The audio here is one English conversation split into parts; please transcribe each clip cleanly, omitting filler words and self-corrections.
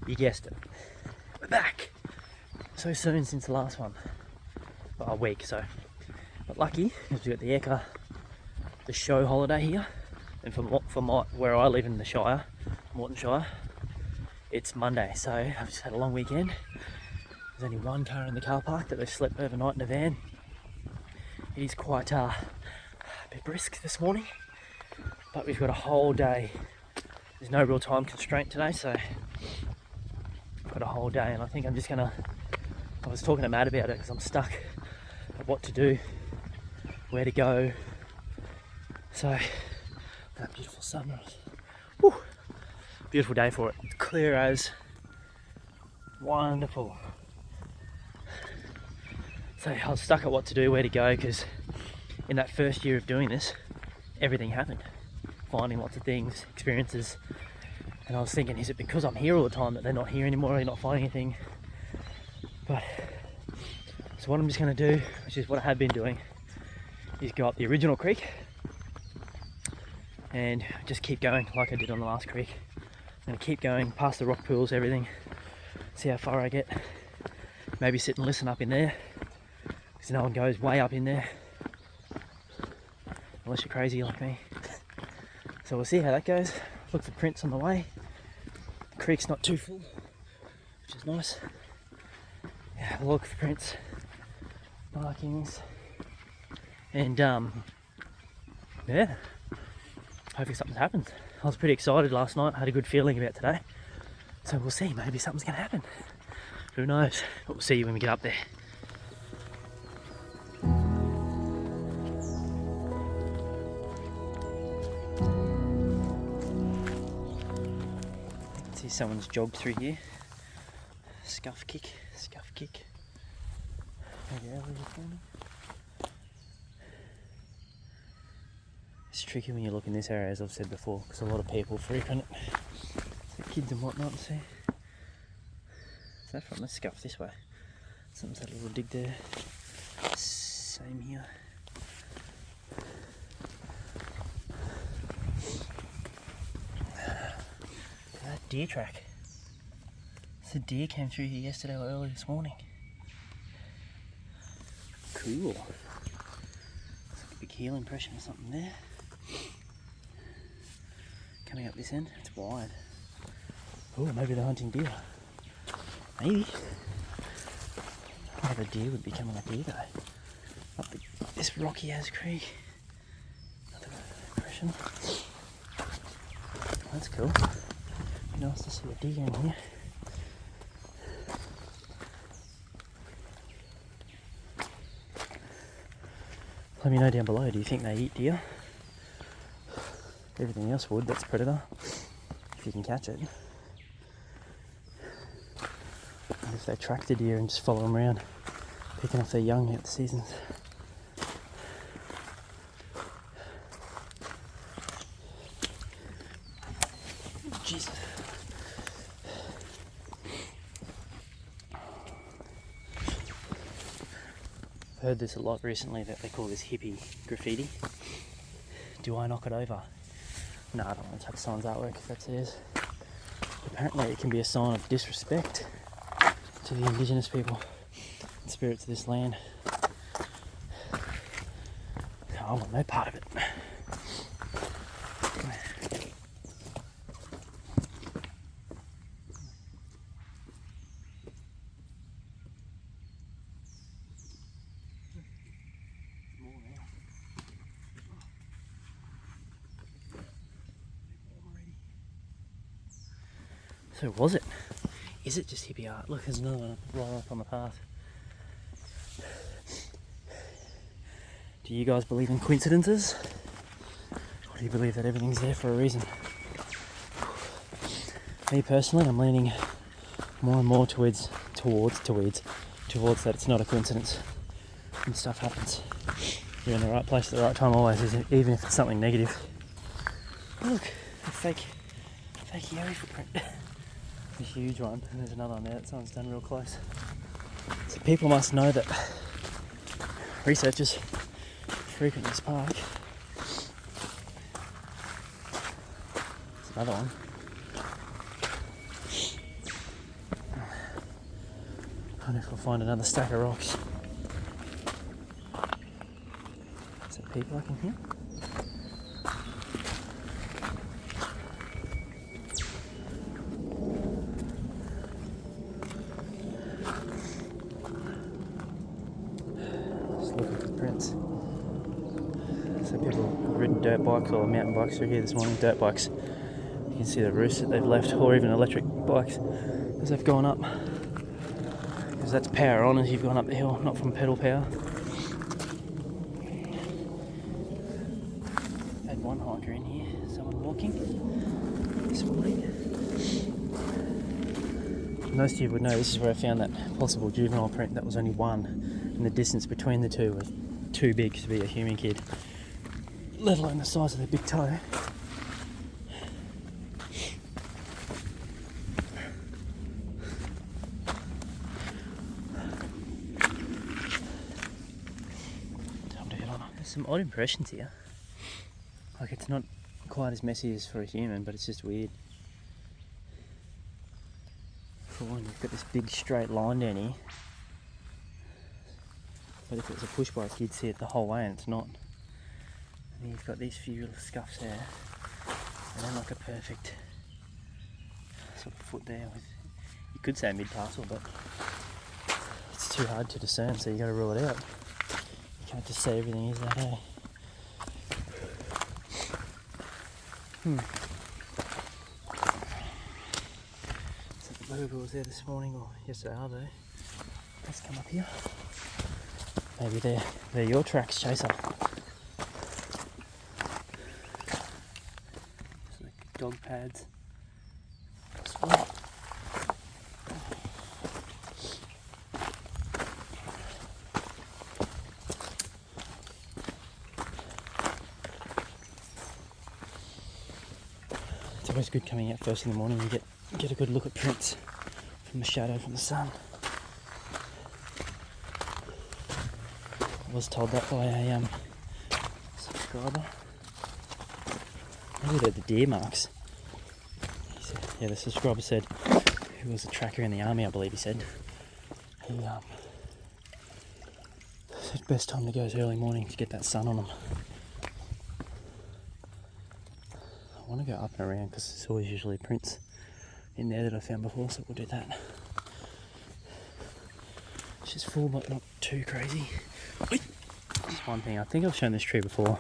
You guessed it. We're back. So soon since the last one. Well, a week, so. But lucky, because we've got the show holiday here. And from where I live in the Shire, Mortonshire, it's Monday. So I've just had a long weekend. There's only one car in the car park that they've slept overnight in a van. It is quite a bit brisk this morning. But we've got a whole day. There's no real time constraint today, so I've got a whole day, and I think I'm just gonna. I was talking to Matt about it because I'm stuck at what to do, where to go. So that beautiful sunrise. Woo, beautiful day for it. It's clear as. Wonderful. So I was stuck at what to do, where to go, because in that first year of doing this, everything happened. Finding lots of things, experiences, and I was thinking, is it because I'm here all the time that they're not here anymore, they're not finding anything? But so what I'm just going to do, which is what I have been doing, is go up the original creek and just keep going like I did on the last creek. I'm going to keep going past the rock pools, everything, see how far I get. Maybe sit and listen up in there, because no one goes way up in there unless you're crazy like me. So we'll see how that goes. Look for prints on the way. The creek's not too full, which is nice. Yeah, we'll look for prints, markings, and yeah, hopefully something happens. I was pretty excited last night. I had a good feeling about today. So we'll see, maybe something's gonna happen. Who knows? But we'll see you when we get up there. Someone's jogged through here. Scuff kick. Maybe early this morning. It's tricky when you look in this area, as I've said before, because a lot of people frequent it. So kids and whatnot, see. Is that from the scuff this way? Someone's had a little dig there. Same here. Deer track. So deer came through here yesterday or early this morning. Cool. It's like a big heel impression or something there. Coming up this end, it's wide. Oh, maybe they're hunting deer. Maybe. What other deer would be coming up here though? Up this rocky ass creek. Another impression. That's cool. Nice to see a deer in here. Let me know down below, do you think they eat deer? Everything else would, that's predator, if you can catch it. And if they track the deer and just follow them around, picking off their young at the seasons. Jesus. Heard this a lot recently, that they call this hippie graffiti. Do I knock it over? No, I don't want to touch someone's artwork if that's theirs. Apparently it can be a sign of disrespect to the indigenous people and spirits of this land. I want no part of it. So was it? Is it just hippie art? Look, there's another one right up on the path. Do you guys believe in coincidences? Or do you believe that everything's there for a reason? Me personally, I'm leaning more and more towards that it's not a coincidence and stuff happens. You're in the right place at the right time always, even if it's something negative. Look, a fake Yowie footprint. A huge one, and there's another one there that someone's done real close. So people must know that researchers frequent this park. There's another one. wonder if we'll find another stack of rocks. Is there people I can hear? Just looking for prints. So people have ridden dirt bikes or mountain bikes through here this morning, dirt bikes. You can see the roofs that they've left, or even electric bikes as they've gone up. Because that's power on as you've gone up the hill, not from pedal power. Had one hiker in here, someone walking this morning. Most of you would know this is where I found that possible juvenile print. That was only one, and the distance between the two was too big to be a human kid, let alone the size of their big toe. Time to get on. There's some odd impressions here. Like, it's not quite as messy as for a human, but it's just weird. For one, you've got this big straight line down here. But if it was a push bike, you'd see it the whole way, and it's not. And then you've got these few little scuffs there, and then like a perfect sort of foot there. You could say mid-tarsal, but it's too hard to discern, so you got to rule it out. You can't just say everything is that, eh? So the booger was there this morning, or yesterday, are they? Let's come up here. Maybe they're your tracks, Chaser. So dog pads. It's always good coming out first in the morning and get a good look at prints from the shadow from the sun. I was told that by a subscriber. Maybe they're the deer marks. He said, yeah, the subscriber said, who was a tracker in the army, I believe he said. He said best time to go is early morning to get that sun on them. I want to go up and around because there's always usually prints in there that I found before, so we'll do that. It's just full, but not too crazy. Just one thing, I think I've shown this tree before,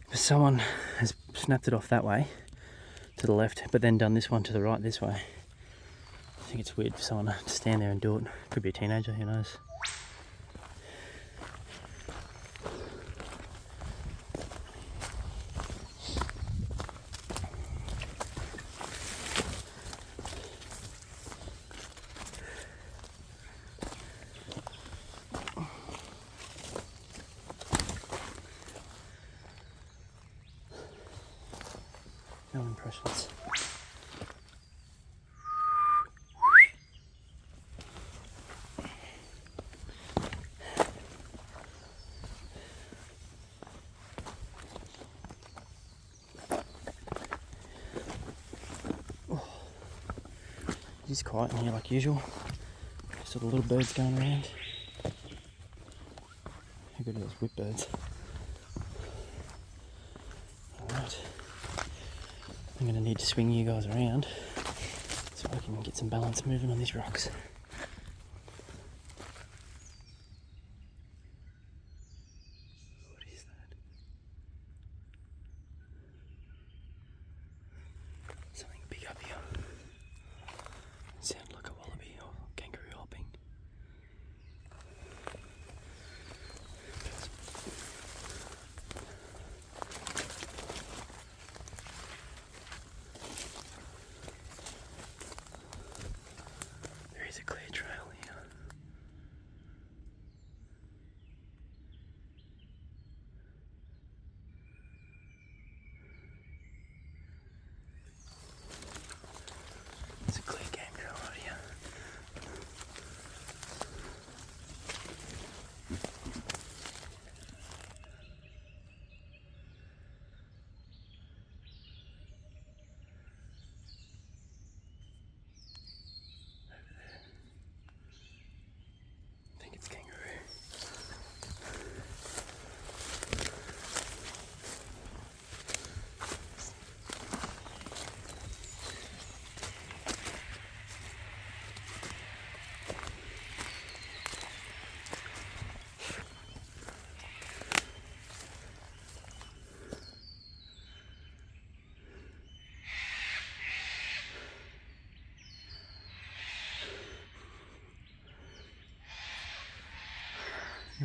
but someone has snapped it off that way to the left, but then done this one to the right this way. I think it's weird for someone to stand there and do it. Could be a teenager, who knows. No impressions. It is quiet in here like usual. Just all the little birds going around. How good are those whip birds? Alright. I'm going to need to swing you guys around so I can get some balance moving on these rocks. What is that? Something big up here. It sounded like a wallaby or kangaroo hopping. There is a clear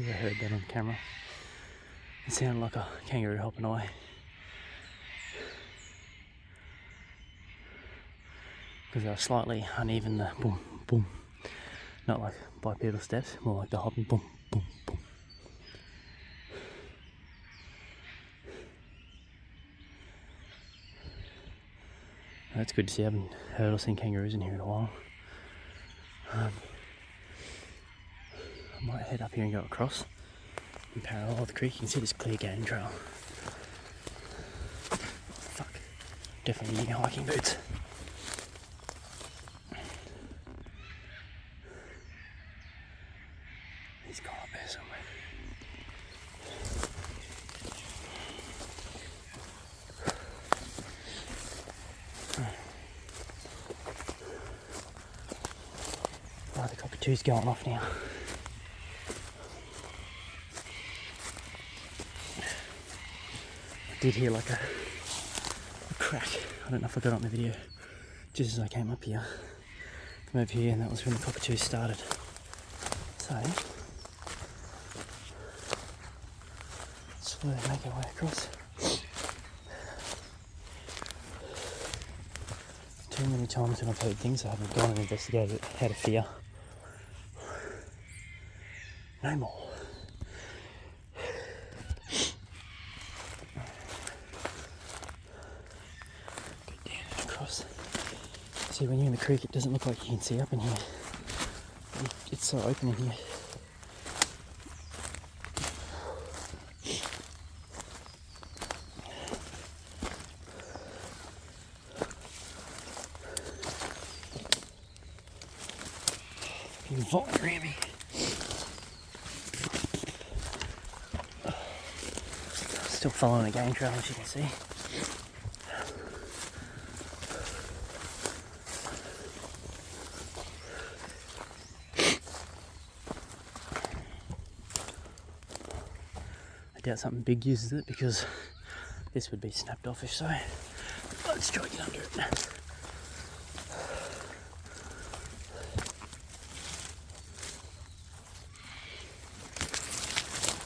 I heard that on camera. It sounded like a kangaroo hopping away. Because they were slightly uneven, the boom, boom. Not like bipedal steps, more like the hopping boom, boom, boom. That's good to see. I haven't heard or seen kangaroos in here in a while. I might head up here and go across and parallel the creek. You can see this clear game trail. Fuck. Definitely need hiking boots. He's gone up there somewhere. Oh, the cockatoo's going off now. I did hear like a crack. I don't know if I got it on the video. Just as I came up here. From over here, and that was when the cockatoos started. So, slowly make our way across. Too many times when I've heard things I haven't gone and investigated it out of fear. No more. Go down and across. See, when you're in the creek, it doesn't look like you can see up in here. It's so open in here. You're vaulting around me. Still following a game trail, as you can see. I doubt something big uses it because this would be snapped off if so. Let's try to get under it.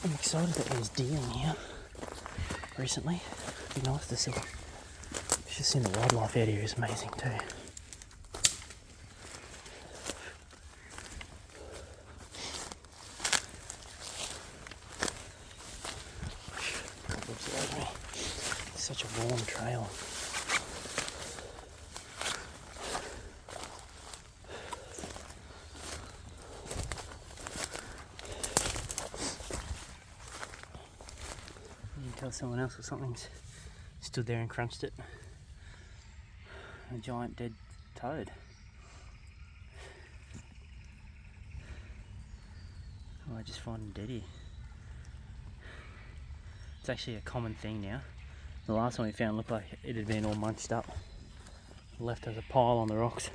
I'm excited that there's deer in here recently. It'd be nice to see. Just seeing the wildlife out here is amazing too. It's such a warm trail. You can tell someone else or something's stood there and crunched it. A giant dead toad. Oh, I just find them dead here. It's actually a common thing now. The last one we found looked like it had been all munched up. Left as a pile on the rocks.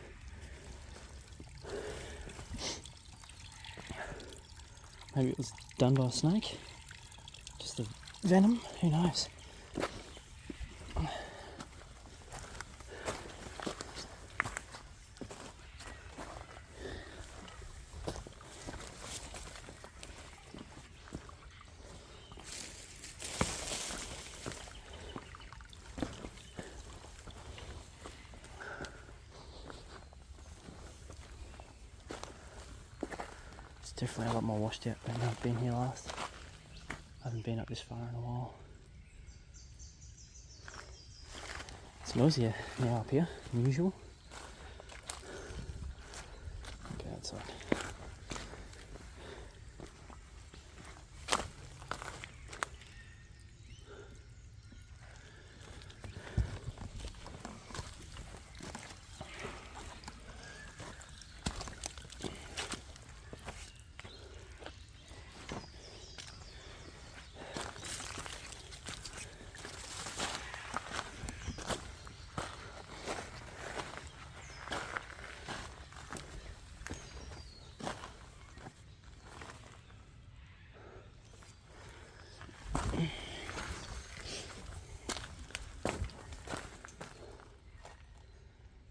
Maybe it was done by a snake. Just the venom, who knows? It's definitely a lot more washed out than I've been here last. I haven't been up this far in a while. It's noisier now up here than usual. Go outside.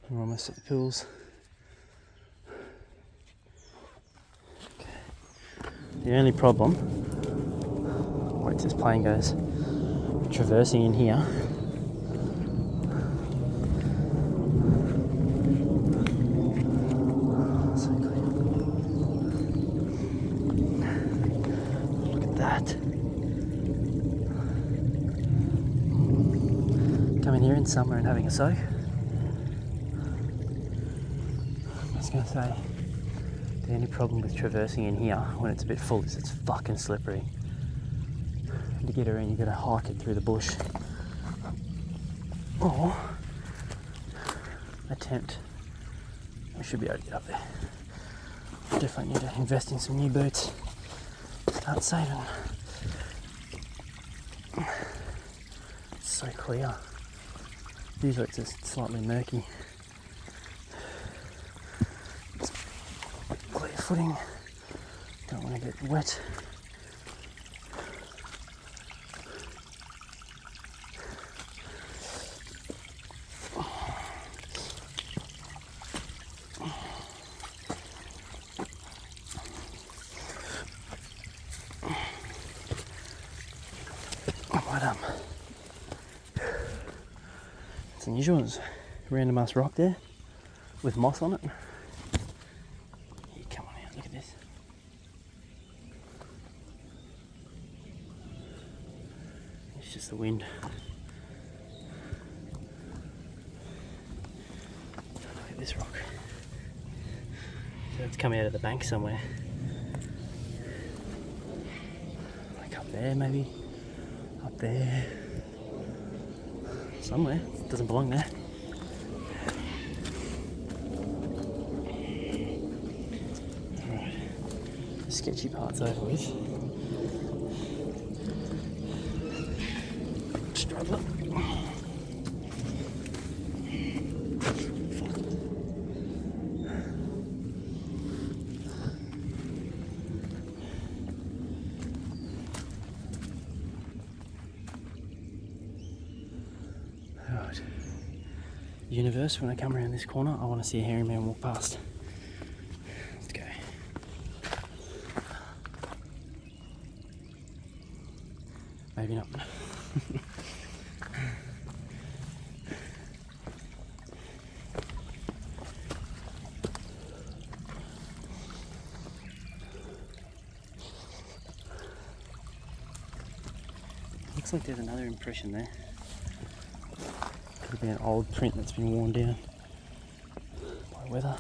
We're almost at the pools. Okay. The only problem wait till this plane goes traversing in here. So clear. Look at that. Coming here in summer and having a soak. I was going to say, the only problem with traversing in here when it's a bit full is it's fucking slippery. To get around, you've got to hike it through the bush. Or attempt. I should be able to get up there. Definitely need to invest in some new boots. Start saving. It's so clear. Usually it's just slightly murky. It's clear footing. Don't want to get wet. It's unusual. There's a random ass rock there with moss on it. Here, come on out, look at this. It's just the wind. Look at this rock. So it's come out of the bank somewhere. Like up there maybe. Up there. Somewhere. It doesn't belong there. Alright. The sketchy part's over with. Struggling. Right. Universe, when I come around this corner, I want to see a hairy man walk past. Let's go. Maybe not. Looks like there's another impression there. Could be an old print that's been worn down by weather.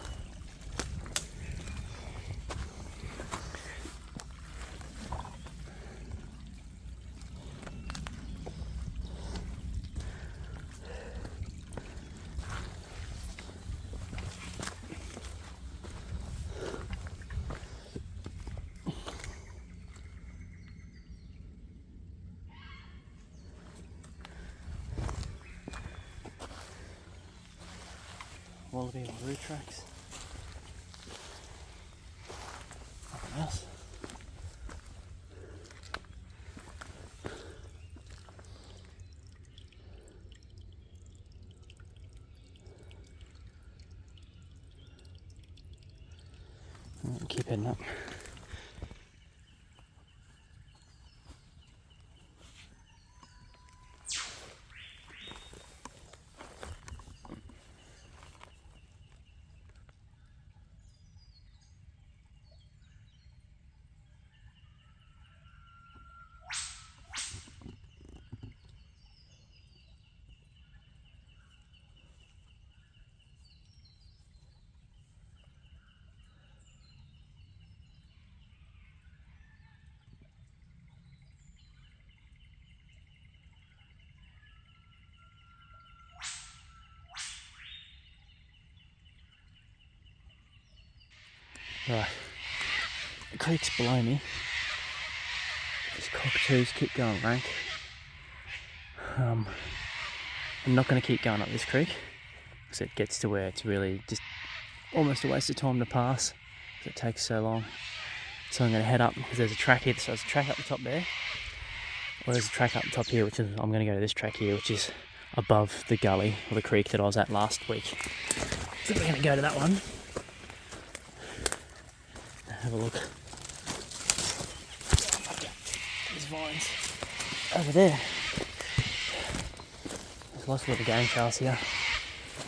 Wallaby on root tracks. Nothing else. Keep heading up. Right, the creek's below me. These cockatoos keep going rank. I'm not going to keep going up this creek because it gets to where it's really just almost a waste of time to pass because it takes so long. So I'm going to head up because there's a track here. So there's a track up the top there, or there's a track up the top here, which is I'm going to go to this track here, which is above the gully or the creek that I was at last week. So we're going to go to that one. Have a look. These vines. over there. There's lots of little game trails here.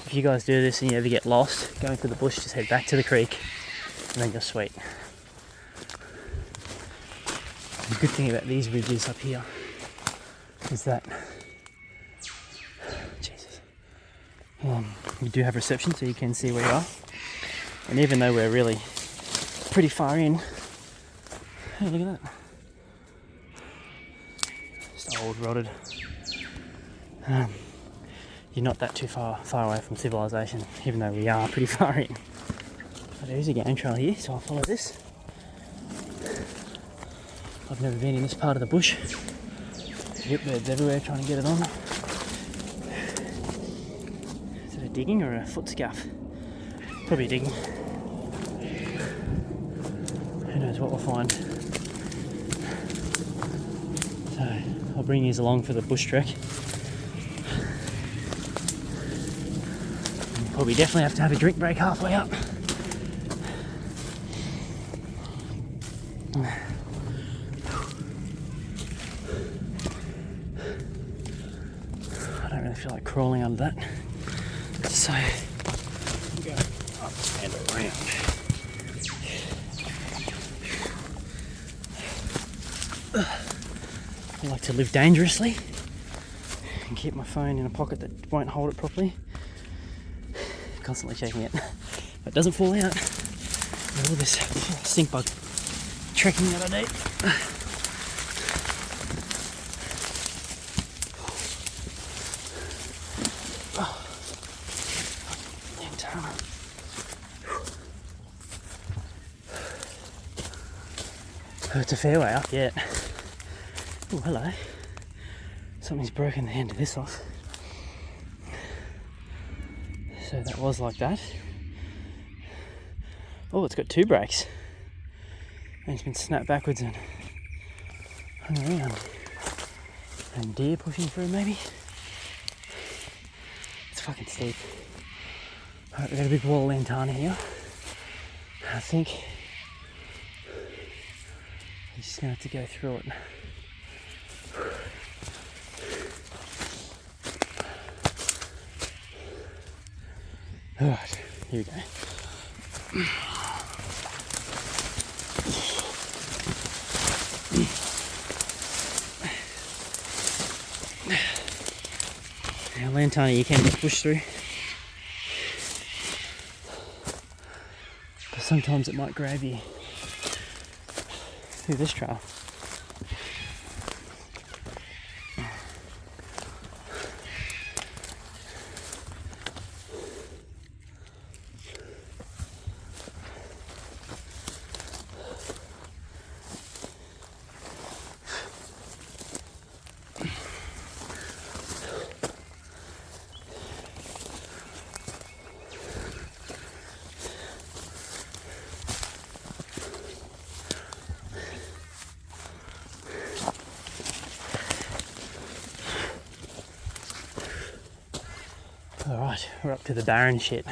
If you guys do this and you ever get lost going through the bush, just head back to the creek and then you're sweet. The good thing about these ridges up here is that we do have reception, so you can see where you are. And even though we're really pretty far in, hey, look at that. Just old, rotted. You're not that too far away from civilization, even though we are pretty far in. But there is a game trail here, so I'll follow this. I've never been in this part of the bush. Yep, birds everywhere trying to get it on. Is it a digging or a foot scuff? Probably a digging. Who knows what we'll find. So I'll bring you along for the bush trek. We'll probably definitely have to have a drink break halfway up. I don't really feel like crawling under that. So we'll go up and around. I like to live dangerously and keep my phone in a pocket that won't hold it properly. Constantly checking it. But it doesn't fall out. All this stink bug trekking that I do. Oh, it's a fair way up yet. Oh, hello. Something's broken the end of this off. So that was like that. Oh, it's got two brakes. And it's been snapped backwards and hung around. And deer pushing through maybe. It's fucking steep. Alright, we've got a big wall of lantana here. I think he's just going to have to go through it. Alright, here we go. Now, lantana you can just push through. But sometimes it might grab you through this trail. Alright, we're up to the barren shit.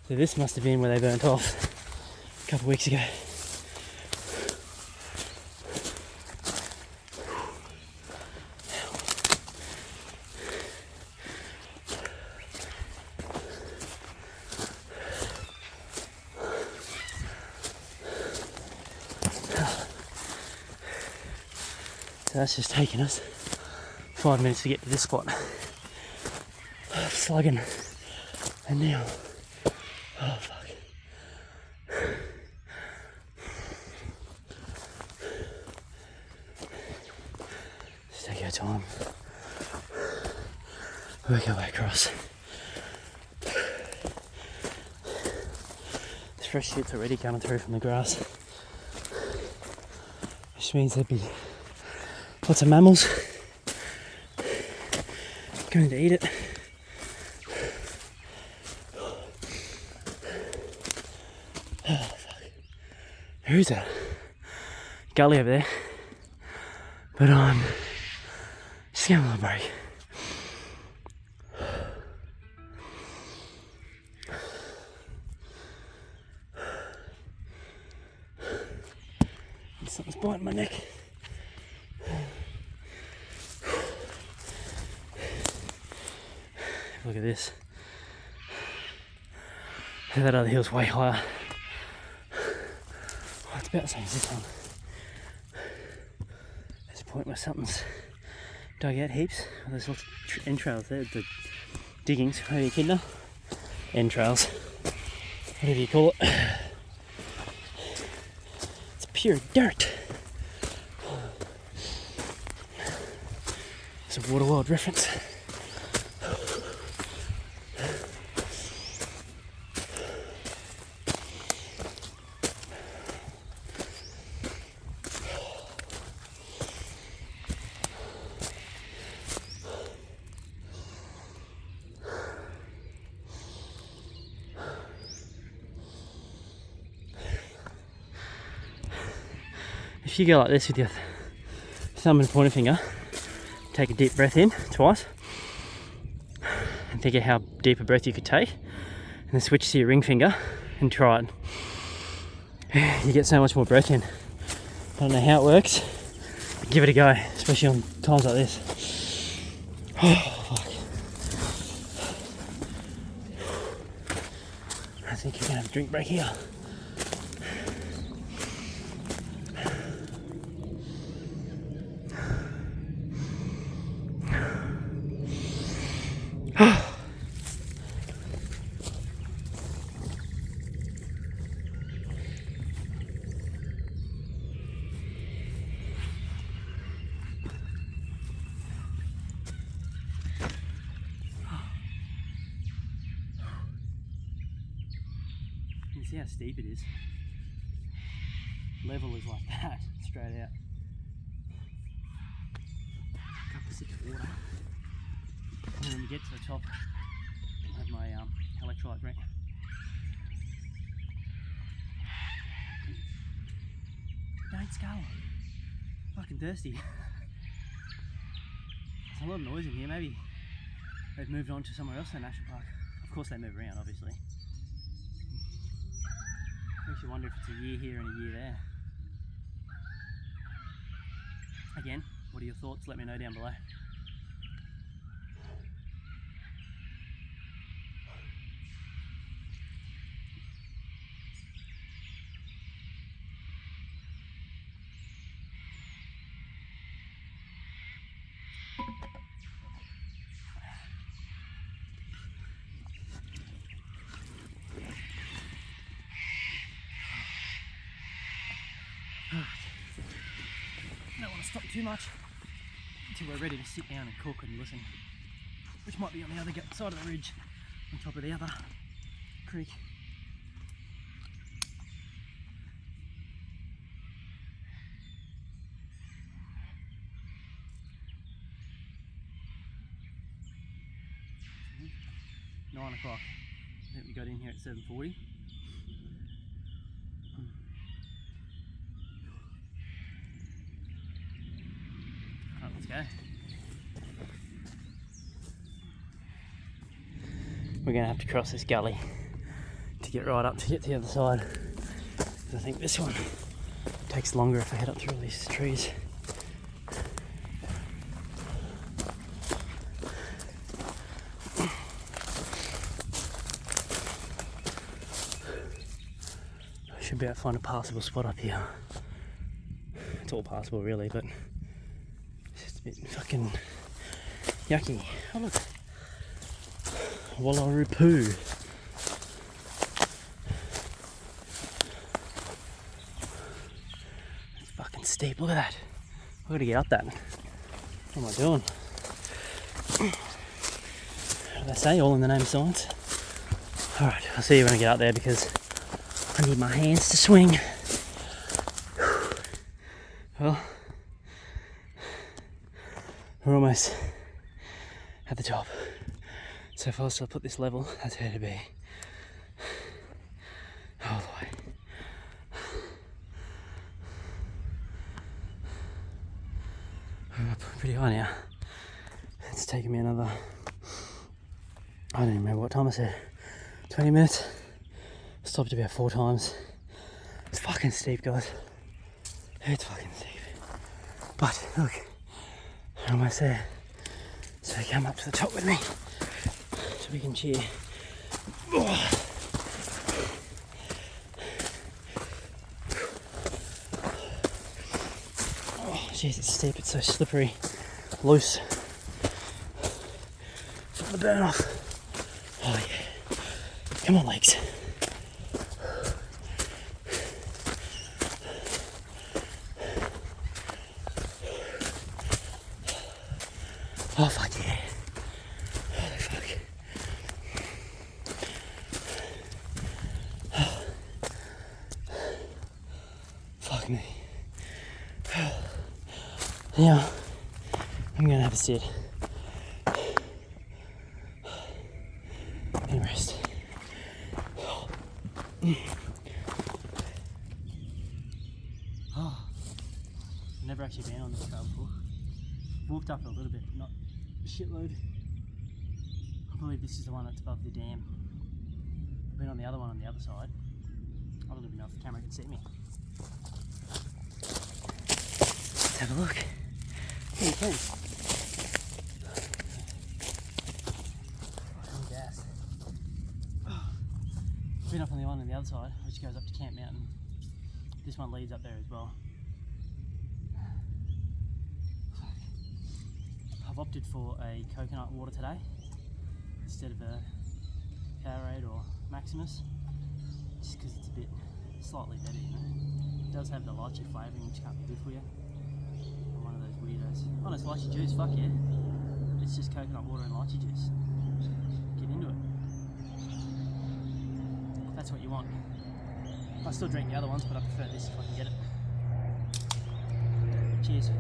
So this must have been where they burnt off a couple of weeks ago. So that's just taken us 5 minutes to get to this spot. Slugging. And now, oh fuck. Just take our time. Work our way across. This fresh shit's already coming through from the grass. Which means there'd be lots of mammals going to eat it. Oh fuck. There is a gully over there. But I'm just getting a little break. Something's biting my neck. Look at this. That other hill's way higher. Oh, it's about the same as this one. There's a point where something's dug out heaps. There's lots of entrails there, the diggings, what are you kidding? Entrails, whatever you call it. It's pure dirt. It's a Waterworld reference. If you go like this with your thumb and pointer finger, take a deep breath in twice, and think of how deep a breath you could take, and then switch to your ring finger and try it. You get so much more breath in. I don't know how it works, but give it a go, especially on times like this. Oh, fuck. I think you're gonna have a drink break here. You see how steep it is? Level is like that, straight out. Cup of 6 water. And then when you get to the top, I'll have my electrolyte drink. Don't skull. Fucking thirsty. There's a lot of noise in here. Maybe they've moved on to somewhere else in the national park. Of course they move around, obviously. Makes you wonder if it's a year here and a year there. Again, what are your thoughts? Let me know down below. Don't want to stop too much until we're ready to sit down and cook and listen, which might be on the other side of the ridge, on top of the other creek. Mm-hmm. 9 o'clock. I think we got in here at 7:40. Let's go. We're going to have to cross this gully to get right up to get to the other side. I think this one takes longer if I head up through all these trees. I should be able to find a passable spot up here. It's all passable really, but a bit fucking yucky. Oh look, Wallaroo. It's fucking steep. Look at that. I've got to get up that. What am I doing? What do they say? All in the name of science. All right, I'll see you when I get up there because I need my hands to swing. Well. We're almost at the top. So if I was to put this level, that's where to be. All the way. We're up pretty high now. It's taken me another, I don't even remember what time I said, 20 minutes. Stopped about 4 times. It's fucking steep, guys. It's fucking steep. But look, we're almost there. So come up to the top with me so we can cheer. Oh. Oh, jeez, it's steep, it's so slippery, loose. From the burn off. Oh yeah. Come on, legs. Oh fuck yeah. Holy fuck. Fuck me. Now, I'm gonna have a sit. And rest. Oh, I've never actually been on this trail before. Walked up it a little bit, not a shitload. I believe this is the one that's above the dam. I've been on the other one on the other side. I don't even know if the camera can see me. Let's have a look. Yeah, you can. I'm gassed. Been up on the one on the other side, which goes up to Camp Mountain. This one leads up there as well. I've opted for a coconut water today instead of a Powerade or Maximus, just because it's a bit slightly better, you know. It does have the lychee flavouring, which can't be good for you. I'm one of those weirdos. Oh, it's lychee juice, fuck yeah. It's just coconut water and lychee juice. Get into it. That's what you want. I still drink the other ones, but I prefer this if I can get it. Cheers.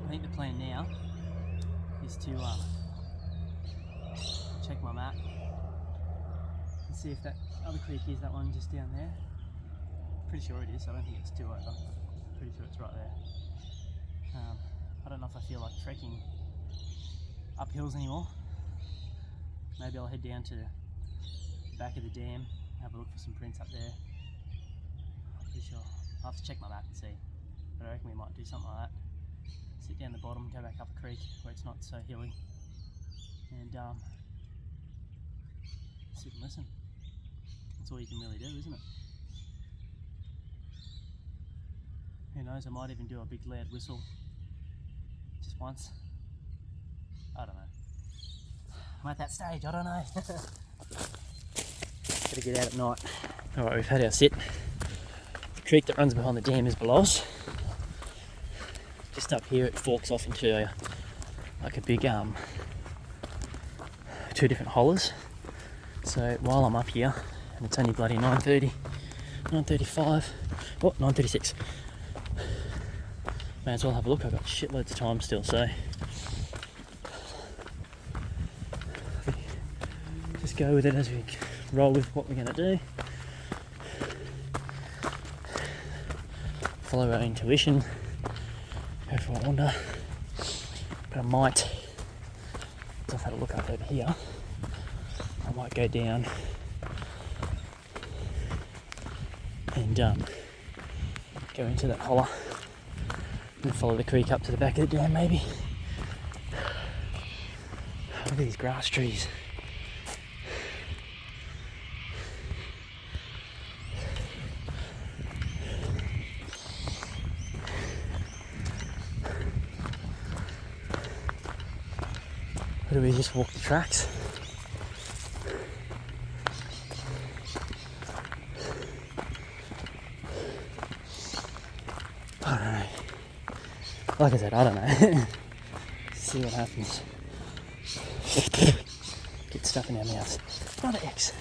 I think the plan now is to check my map and see if that other creek is that one just down there. Pretty sure it is. I don't think it's too over. Pretty sure it's right there. I don't know if I feel like trekking up hills anymore. Maybe I'll head down to the back of the dam, have a look for some prints up there. I'm pretty sure. I'll have to check my map and see. But I reckon we might do something like that. Sit down the bottom, go back up a creek where it's not so hilly, and sit and listen. That's all you can really do, isn't it? Who knows, I might even do a big loud whistle just once. I don't know. I'm at that stage, I don't know. Gotta get out at night. Alright, we've had our sit. The creek that runs behind the dam is below us. Just up here it forks off into like a big two different hollers. So while I'm up here, and it's only bloody 9:30, 9:35, oh, 9:36. May as well have a look. I've got shitloads of time still, so just go with it as we roll with what we're going to do. Follow our intuition, go for a wander. But I might, as I've had a look up over here, I might go down and go into that holler and follow the creek up to the back of the dam maybe. Look at these grass trees. Or do we just walk the tracks? I don't know. Like I said, I don't know. See what happens. Get stuff in our mouths. Another X.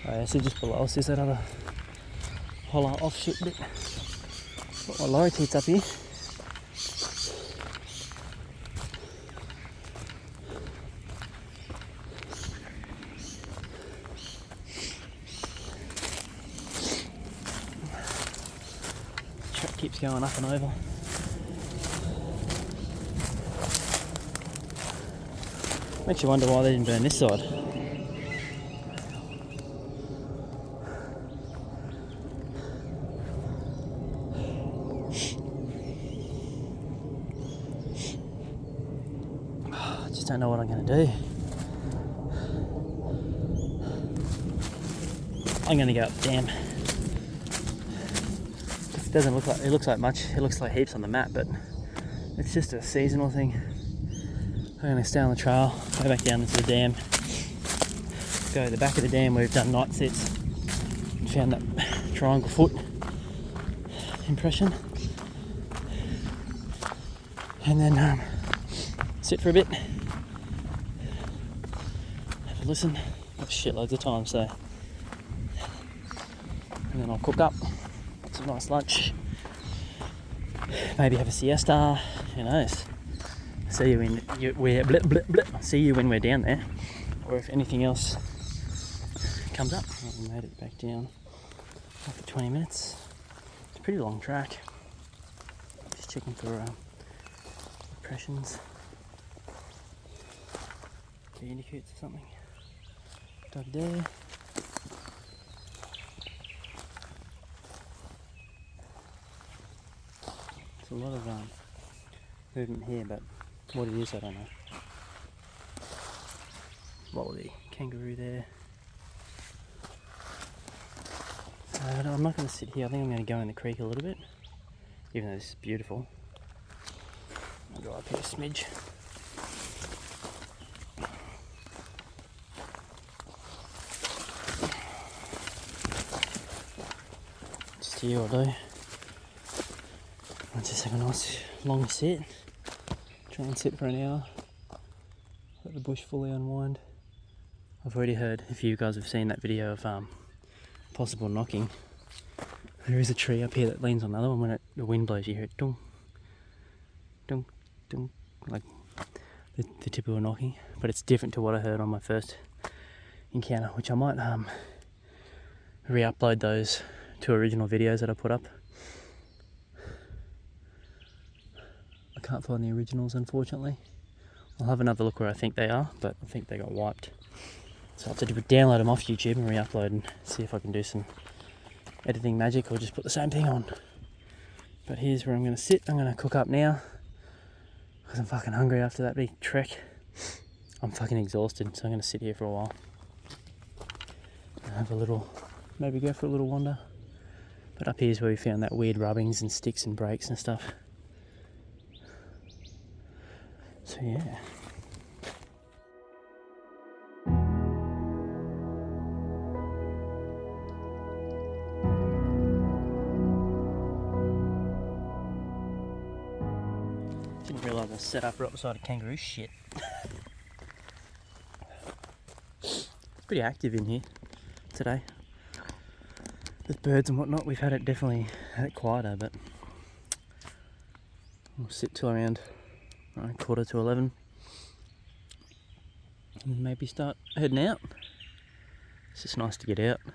Alright, so just below us is that other holler offshoot bit. Got my lorikeets up here. keeps going up and over. Makes you wonder why they didn't burn this side. I just don't know what I'm going to do. I'm going to go up the dam. It doesn't look like, it looks like much, it looks like heaps on the map, but it's just a seasonal thing. I'm going to stay on the trail, go back down into the dam, go to the back of the dam where we've done night sits, and found that triangle foot impression, and then sit for a bit, have a listen, shitloads of time, so, and then I'll cook up some nice lunch, maybe have a siesta, who knows. See you when see you when we're down there, or if anything else comes up. Oh, we made it back down after 20 minutes. It's a pretty long track. Just checking for impressions, bandicoots or something. Dug there. There's a lot of movement here, but what it is, I don't know. Wallaby, kangaroo there. So I'm not going to sit here. I think I'm going to go in the creek a little bit, even though this is beautiful. I'll go up here a smidge. Just here I'll do. I'll just have a nice long sit. Try and sit for an hour, let the bush fully unwind. I've already heard, if you guys have seen that video of possible knocking, there is a tree up here that leans on the other one. When the wind blows, you hear it dong, dong, dong, like the typical knocking, but it's different to what I heard on my first encounter, which I might re-upload those 2 original videos that I put up. Can't find the originals, unfortunately. I'll have another look where I think they are, but I think they got wiped. So I'll have to download them off YouTube and re-upload and see if I can do some editing magic or just put the same thing on. But here's where I'm going to sit. I'm going to cook up now because I'm fucking hungry after that big trek. I'm fucking exhausted, so I'm going to sit here for a while and have a little, maybe go for a little wander. But up here's where we found that weird rubbings and sticks and breaks and stuff. So yeah. Didn't realise I set up right beside a kangaroo shit. It's pretty active in here today. With birds and whatnot, we've had it quieter, but we'll sit till around 10:45 and maybe start heading out. It's just nice to get out. I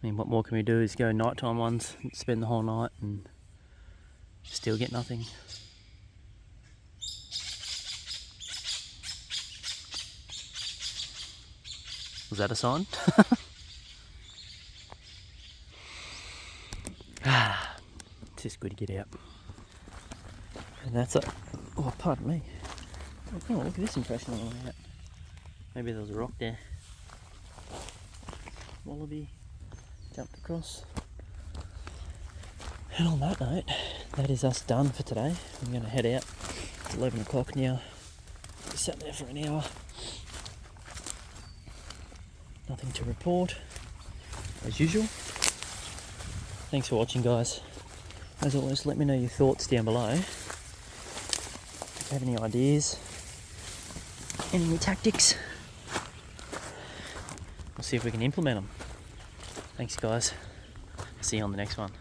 mean, what more can we do is go nighttime ones and spend the whole night and still get nothing. Was that a sign? It's just good to get out. And that's it. Oh, pardon me. Oh, look at this impression on the way out. Maybe there was a rock there. Wallaby jumped across. And on that note, that is us done for today. I'm going to head out. It's 11 o'clock now. We sat there for an hour. Nothing to report, as usual. Thanks for watching, guys. As always, let me know your thoughts down below. If you have any ideas, any new tactics, we'll see if we can implement them. Thanks, guys. See you on the next one.